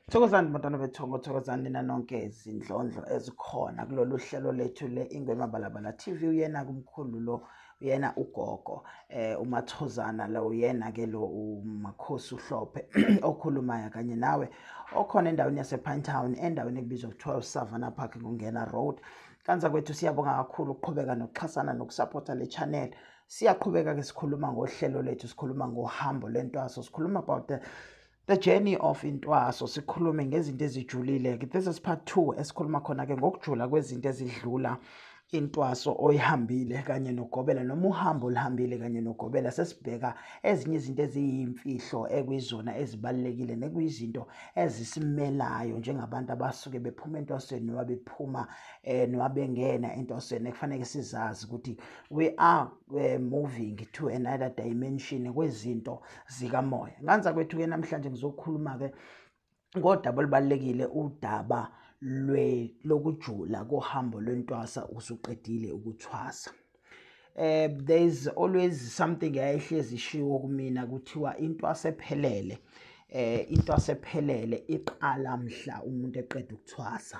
Thokozani bantwana bethongo, thokozani nanonke izindlondlo ezikhona kulolu hlelo lethu le-Ingwe Mabalabala TV. Uyena kumkhulu lo, uyena ugogo, uMathozana lo, uyena-ke lo uMakhosi uHlophe okhulumayo, kanye nawe okhona endaweni yase-Pinetown, endaweni ekubizwa kuthiwa uSavannah Park kungena road. Kanza kwethu siyabonga kakhulu ukuqhubeka nokuxhasana nokusapota le channel. Siyaqhubeka-ke sikhuluma ngohlelo lethu, sikhuluma ngohambo lentwaso, sikhuluma about the journey of intwaso, sikhulume ngezinto ezijulile. This is part 2 esikhuluma khona-ke ngokujula kwezinto ezidlula intwaso oyihambile kanye nogobela, noma uhambo olihambile kanye nogobela. Sesibheka ezinye izinto eziyimfihlo ekuyizona ezibalulekile nekuyizinto ezisimelayo njengabantu abasuke bephuma entwasweni noma bephuma noma bengena entwasweni. Kufanele sizazi ukuthi we are moving to another dimension kwezinto zikamoya. Nganza kwethu-ke namhlanje ngizokhuluma-ke ngodaba olubalulekile, udaba lokujula kohambo lwentwasa usuqedile ukuthwasa. There is always something eyayihlezi ishiwo kumina kuthiwa intwasa ephelele, intwasa ephelele iqala mhla umuntu eqeda ukuthwasa.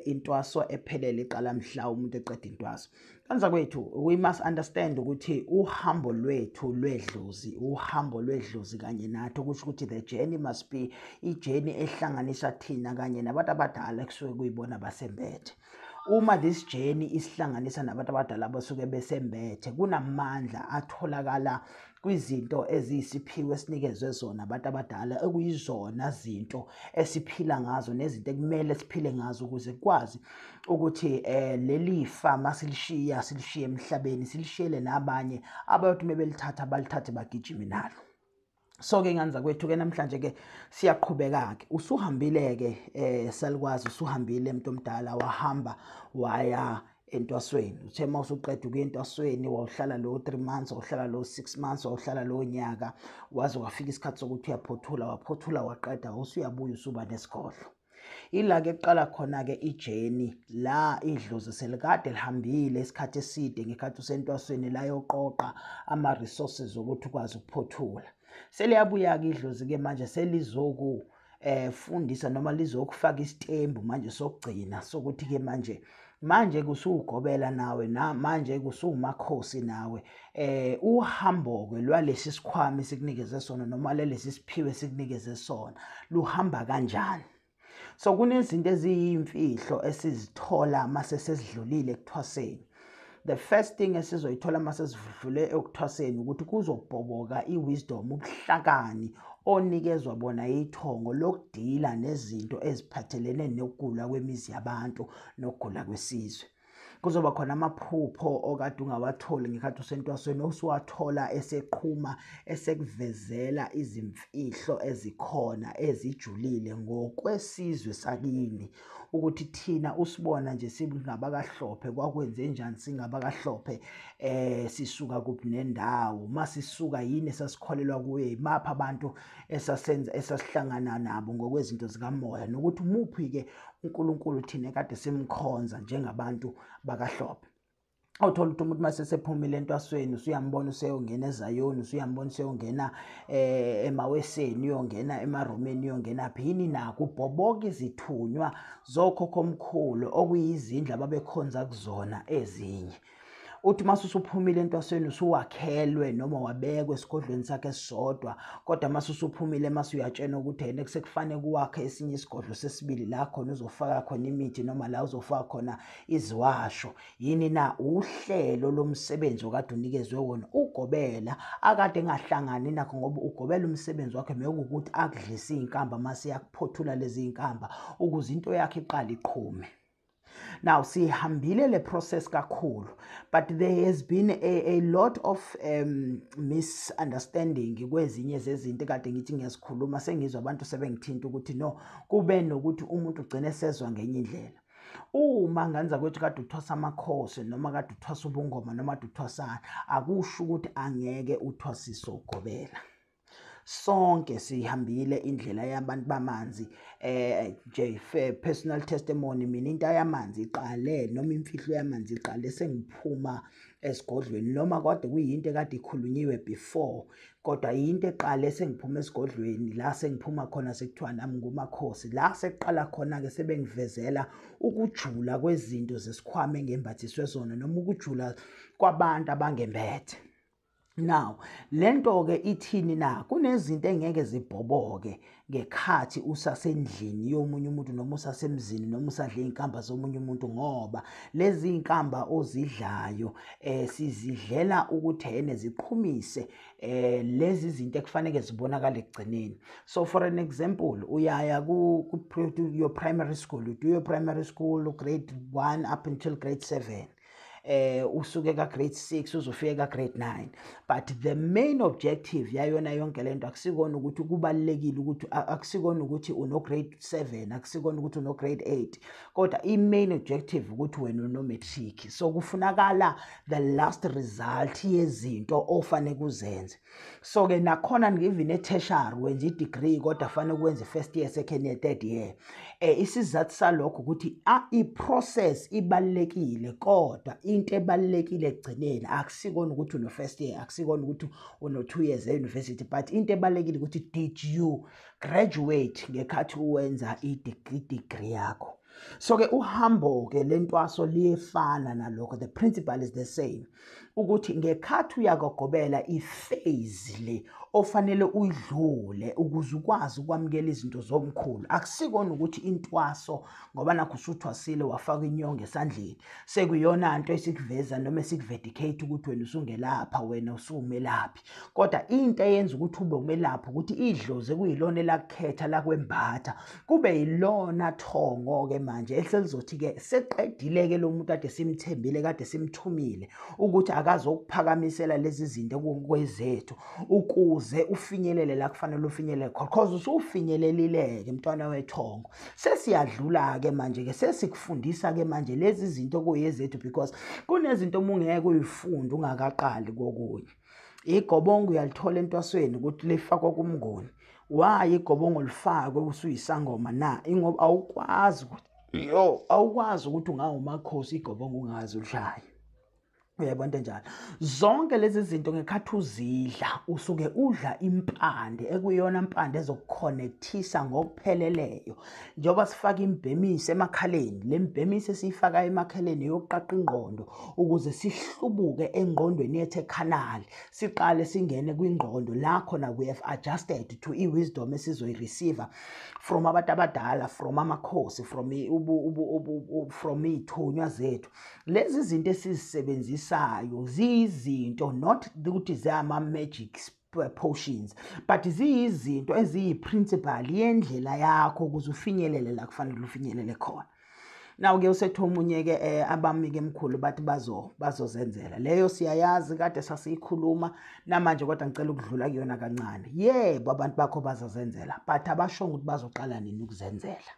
Intwaso ephelele iqala mhla umuntu eqeda intwaso. Kanza kwethu, we must understand ukuthi uhambo lwethu lwedlozi kanye nathi, okusho ukuthi the journey must be i-journey ehlanganisa thina kanye nabantu abadala ekusuke kuyibona basembethe. Uma this journey isihlanganisa nabantu abadala abasuke besembethe, kunamandla atholakala kwizinto eziyisiphiwo esinikezwe zona abantu abadala, ekuyizona zinto esiphila ngazo nezinto ekumele siphile ngazo ukuze kwazi ukuthi leli fa masilishiya silishiye emhlabeni, silishiyele nabanye abayothi mebelithatha balithathe bagijime nalo. So-ke nganza kwethu-ke namhlanje-ke siyaqhubeka-ke. Usuhambile-ke salikwazi, usuhambile umuntu omdala, wahamba waya entwasweni. Uthe uma usuqeda ukuya entwasweni, wawuhlala lo 3 months, wawuhlala lo 6 months, wawuhlala lo nyaka, waze wafika isikhathi sokuthi uyaphothula, waphothula waqeda, usuyabuya usuba nesigodlo. Ila-ke kuqala khona-ke ijeni la idlozi selikade lihambile isikhathi eside ngekhathi usentwasweni, la yoqoqa ama-resources ukuthi ukwazi ukuphothula. Seliyabuya-ke idlozi-ke manje selizoku fundisa noma lizokufaka isitembu manje sokugcina sokuthi-ke manje kusugobela nawe, manje kusumakhosi nawe. Uhambo-ke lwalesi sikhwama esikunikeze sona noma lesi siphiwe esikunikeze sona luhamba kanjani? So kunezinto eziyimfihlo esizithola mase sesidlulile ekuthwaseni. The first thing esizoyithola mase sidlule ekuthwaseni ukuthi kuzobhoboka i-wisdom, ubuhlakani onikezwa bona ithongo lokudila nezinto eziphathelene nokugula kwemizi yabantu nokugula kwesizwe. Kuzoba khona amaphupho okade ungawatholi ngekhathi usentwasweni osuwathola eseqhuma, esekuvezela izimfihlo ezikhona ezijulile ngokwesizwe sakini, ukuthi thina usibona nje singabakaHlophe kwakwenze njani singabakaHlophe, sisuka kuphi nendawo, masisuka yini esasikholelwa kuye, imaphi abantu esasihlangana nabo ngokwezinto zikamoya, nokuthi umuphi-ke uNkulunkulu thina kade simkhonza njengabantu bakaHlophe. Awuthola ukuthi umuntu mase sephumile entwasweni, usuyambona useyongena eZayoni, usuyambona useyongena emaweseni, uyongena emaromeni, uyongena phini nakho ubhoboka izithunywa zokhokho omkhulu okuyizindlu ababekhonza kuzona ezinye. Uthi mase usuphumile entwasweni usuwakhelwe noma wabekwe esigodlweni sakhe esisodwa, kodwa mase usuphumile mase uyatshena ukuthi yena sekufanele kuwakhe esinye isigodlo sesibili la khona uzofaka khona imithi noma la uzofaka khona iziwasho. Yini na uhlelo lomsebenzi okade unikezwe wona ugobela akade engahlangani nakho, ngoba ugobela umsebenzi wakhe mekuwukuthi akudlisa izinkamba mase yakuphothula lezi zinkamba ukuze into yakhe iqale iqhume. Now sihambile le process kakhulu, but there has been a lot of misunderstanding kwezinye zezinto kade ngithi ngiyasikhuluma, sengizwa abantu sebengithinta ukuthi no, kube nokuthi umuntu ugcine sezwa ngenye indlela. Uma nganza kwethu kade uthwasa amakhosi noma kade uthwasa ubungoma noma kade uthwasana, akusho ukuthi angeke uthwasise ugobela. Sonke sihambile indlela yabantu bamanzi, nje personal testimony, mina into yamanzi iqale noma imfihlo yamanzi iqale sengiphuma esigodlweni noma kade kuyinto ekade ikhulunyiwe before, kodwa yinto eqale sengiphuma esigodlweni la sengiphuma khona sekuthiwa nami ngumakhosi, la sekuqala khona-ke sebengivezela ukujula kwezinto zesikhwama engembathiswe zona noma ukujula kwabantu abangembethe. Now lento-ke ithini na? Kunezinto engeke zibhoboke ngekhathi usasendlini yomunye umuntu noma usasemzini noma usadla iy'nkamba zomunye umuntu, ngoba lezi iy'nkamba ozidlayo sizidlela ukuthi ene ziqhumise lezi zinto ekufanele zibonakala ekugcineni. So for an example, uyaya your primary school, you do your primary school grade 1 up until grade 7. Usuke ka grade 6 uzofika ka grade 9, but the main objective yayona yonke lento akusikona ukuthi kubalekile ukuthi akusikona ukuthi uno grade 7, akusikona ukuthi uno grade 8, kodwa i-main objective ukuthi wena uno matric. So kufunakala the last result yezinto ofane kuzenze. So ke nakhona ngiven e-tertiary wenza i-degree kodwa fanele ukwenza first year, second year, third year. Isizathu salokho ukuthi i-process ibalekile, kodwa into ebalekile ekugcineni akusikona ukuthi uno first year, akusikona ukuthi uno 2 years e-university, but into ebalekile ukuthi did you graduate ngekhathi uwenza i-degree yakho. So ke uhambo ke lentwaso liyefana nalokho, the principle is the same, ukuthi ngekhathi uyagogobela iphase le ofanele uyidlule ukuze ukwazi ukwamukela izinto zomkhulu. Akusikona ukuthi intwaso ngoba nakho usuthwasile wafaka inyongo esandleni sekuyona into esikuveza noma esikvedicate ukuthi wena usungelapha, wena usumelaphi, kodwa into eyenza ukuthi ube umelaphi ukuthi idlozi kuyilona elakhetha lakwembatha kube yilona thongo ke manje eselizothi ke seqedile ke lo muntu ade simthembile kade simthumile ukuthi akazokuphakamisela lezi zinto kwezethu ukuze ufinyelele la kufanele ufinyelele khona, because usufinyelelile ke mntwana wethongo. Sesiyadlula ke manje ke sesikufundisa ke manje lezi zinto kuyezethu, because kunezinto ungeke uyifunda ungakaqali kokunye. Igobongo uyalithola entwasweni ukuthi lifakwa kumngoni. Why igobongo lifakwe usuyisangoma na? Ingoba awukwazi ukuthi ungawumakhosi igobongo ungazi ulishaye. Uyabona njalo zonke lezi zinto ngekhathi uzidla usuke udla impande ekuyona impande ezokukhonektisa ngokupheleleyo. Njengoba sifaka imbhemisi emakhaleni, le mbhemisi esiyifaka emakhaleni yokuqaqa ingqondo ukuze sihlubuke engqondweni yethu ekhanali, siqale singene kwingqondo la khona we have adjusted to i-wisdom esizoyireceive from abantu abadala, from amakhosi, from iy'thunywa zethu. Lezi zinto esizisebenzisa ziyizinto, not ukuthi ziyama-magic potions, but ziyizinto eziyi-principle yendlela yakho ukuze ufinyelele la kufanele ufinyelele khona. Now-ke usethu omunye-ke abami-ke mkhulu bathi bazozenzela leyo, siyayazi kade sasiyikhuluma namanje, kodwa ngicela ukudlula kuyona kancane. Yebo abantu bakho bazozenzela, but abashongo ukuthi bazoqala nini ukuzenzela.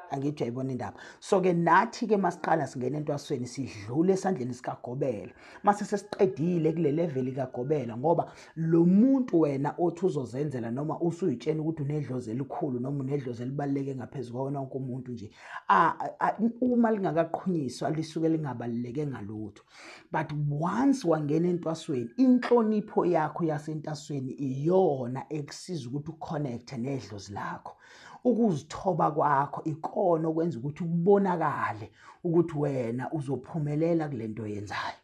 Angithi uyayibona indaba. So ke nathi ke masiqala singena entwasweni sidlule esandleni sikagobela, mase sesiqedile kule level kagobela, ngoba lo muntu wena othi uzozenzela noma usuyitshena ukuthi unedlozi elikhulu noma unedlozi elibaleke ngaphezulu kwawona wonke umuntu nje, uma lingakaqhunyiswa lisuke lingabaluleke ngalutho. But once wangena entwasweni, inhlonipho yakho yasentasweni iyona ekusiza ukuthi uconnect nedlozi lakho. Ukuzithoba kwakho ikona okwenza ukuthi kubonakale ukuthi wena uzophumelela kulento yenzayo.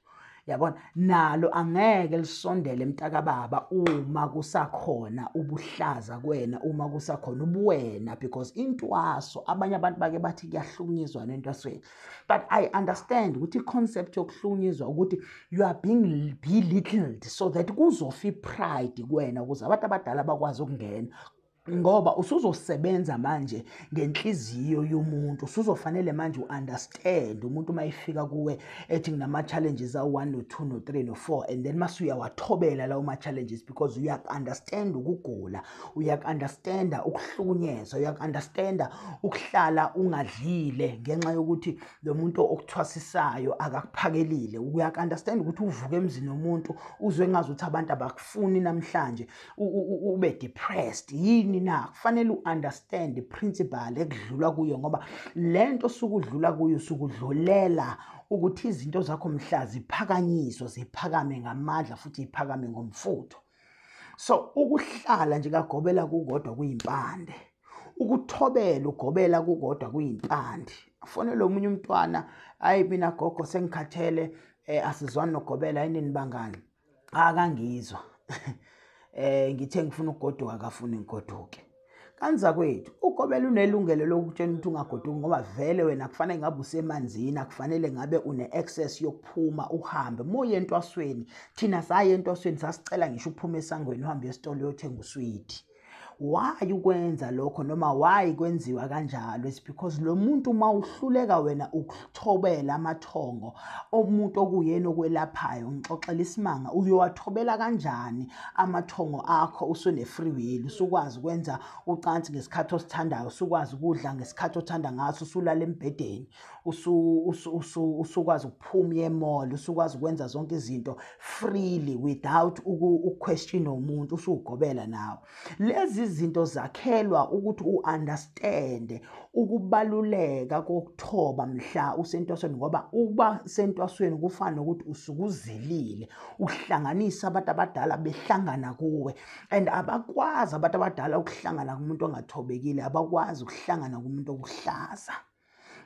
Yabona, nalo angeke lisondele mntakababa uma kusakhona ubuhlaza kwena, uma kusakhona ubuwena, because intwaso abanye abantu bake bathi kuyahlukunyezwa nentwasweni, but I understand ukuthi i-concept yokuhlukunyezwa ukuthi you are being belittled so that kuzofa i-pride kwena ukuze abantu abadala bakwazi ukungena, ngoba usuzosebenza manje ngenhliziyo yomuntu. Usuzofanele manje u-understand umuntu mayifika kuwe ethi nginama-challenges awu-1 no-2 no-3 no-4, and then mase uyawathobela lawo ma-challenges because uyak-understand ukugula, uyak-understanda ukuhlukunyezwa, uyak-understanda ukuhlala ungadlile ngenxa yokuthi lo muntu okuthwasisayo akakuphakelile, uyak-understand ukuthi uvuke emzini womuntu uzwe ngazi ukuthi abantu abakufuni namhlanje, ube depressed. Yini yini na kufanele uunderstand iprincipal ekudlula kuyo ngoba lento sukudlula kuyo sukudlulela ukuthi izinto zakho mhla ziphakanyiswa ziphakame ngamandla futhi iphakame ngomfutho. So ukuhlala nje kagobela kukodwa kuyimpande, ukuthobela ugobela kukodwa kuyimpande. Afonele omunye umntwana, hayi mina gogo sengikhathele, asizwani nogobela yini bangani? Akangizwa. Ngithe ngifuna ukugoduka akafuni ngigoduke. Kanza kwethu ugobela unelungelo lokutshela ukuthi ungagoduki ngoba vele wena kufanele ngabe usemanzini, akufanele ngabe une-access yokuphuma uhambe. Moya entwasweni, thina saye entwasweni sasicela ngisho uphume esangweni uhambe esitolo uyothenga uswidi. Why ukwenza lokho noma why kwenziwa kanjalo? It's because lo muntu uma uhluleka wena ukuthobela amathongo omuntu okuyena okwelaphayo, ngixoxela isimanga, uyowathobela kanjani amathongo akho usune free will, usukwazi ukwenza ucansi ngesikhathi osithandayo, usukwazi ukudla ngesikhathi othanda ngaso, usulala embedeni, usukwazi ukuphuma emall, usukwazi ukwenza zonke izinto freely without uquestion umuntu, usugobela nawe. Lezi izinto zakhelwa ukuthi uunderstand ukubaluleka kokuthoba mhla usentwasweni ngoba uba sentwasweni kufana nokuthi usukuzilile, uhlanganisa abantu abadala behlangana kuwe, and abakwazi abantu abadala ukuhlangana kumuntu ongathobekile, abakwazi ukuhlangana kumuntu okuhlaza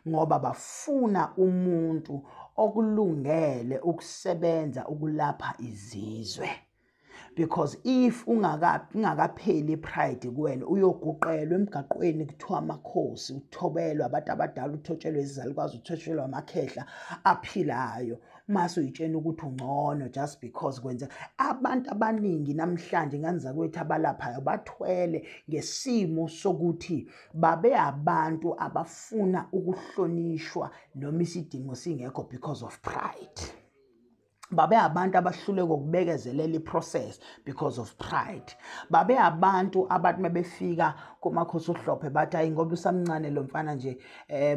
ngoba bafuna umuntu okulungele ukusebenza ukulapha izizwe. Because if ungakapheli ipride kuwena uyoguqelwa emgaqweni kuthiwa amakhosi, uthobelwa abantu abadala, uthotshelwe izalukazi, uthotshelwe amakhehla aphilayo, mase uyitshena ukuthi ungcono just because kwenza. Abantu abaningi namhlanje nganza kwethu abalaphayo bathwele ngesimo sokuthi babe abantu abafuna ukuhlonishwa noma isidingo singekho because of pride. Babe abantu abahluleka ukubekezelela iprocess because of pride. Babe abantu abathi mabefika kumakhosi uhlophe bathi hayi ngoba usamncane lo mfana nje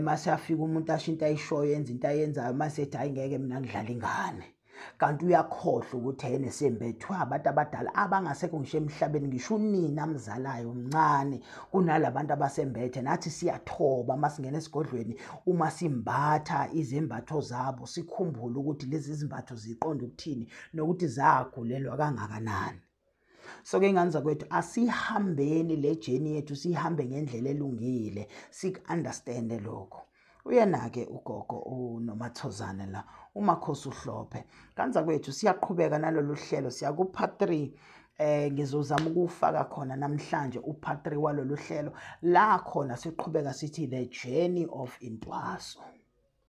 mase afika umuntu ashinta ayishoyo yenza into ayenzayo mase ethi hayi ngeke mina ngidlala ingane. Kanti uyakhohlwa ukuthi yena esembethwe abantu abadala abangasekho ngisho emhlabeni, ngisho unina amzalayo mncane kunalabantu abasembethe. Nathi siyathoba masingena esigodlweni uma simbatha izembatho zabo, sikhumbule ukuthi lezi izimbatho ziqonda ukuthini nokuthi zagulelwa kangakanani. So ke nganza kwethu asihambeni le journey yethu sihambe ngendlela elungile, sik-understand lokho. Uyena-ke ugogo uNomathozane la, umakhosi uhlophe. Kanza kwethu siyaqhubeka nalolu hlelo, siya ku-part 3. Ngizozama ukufaka khona namhlanje u-part 3 walolu hlelo la khona siqhubeka sithi the journey of intwaso.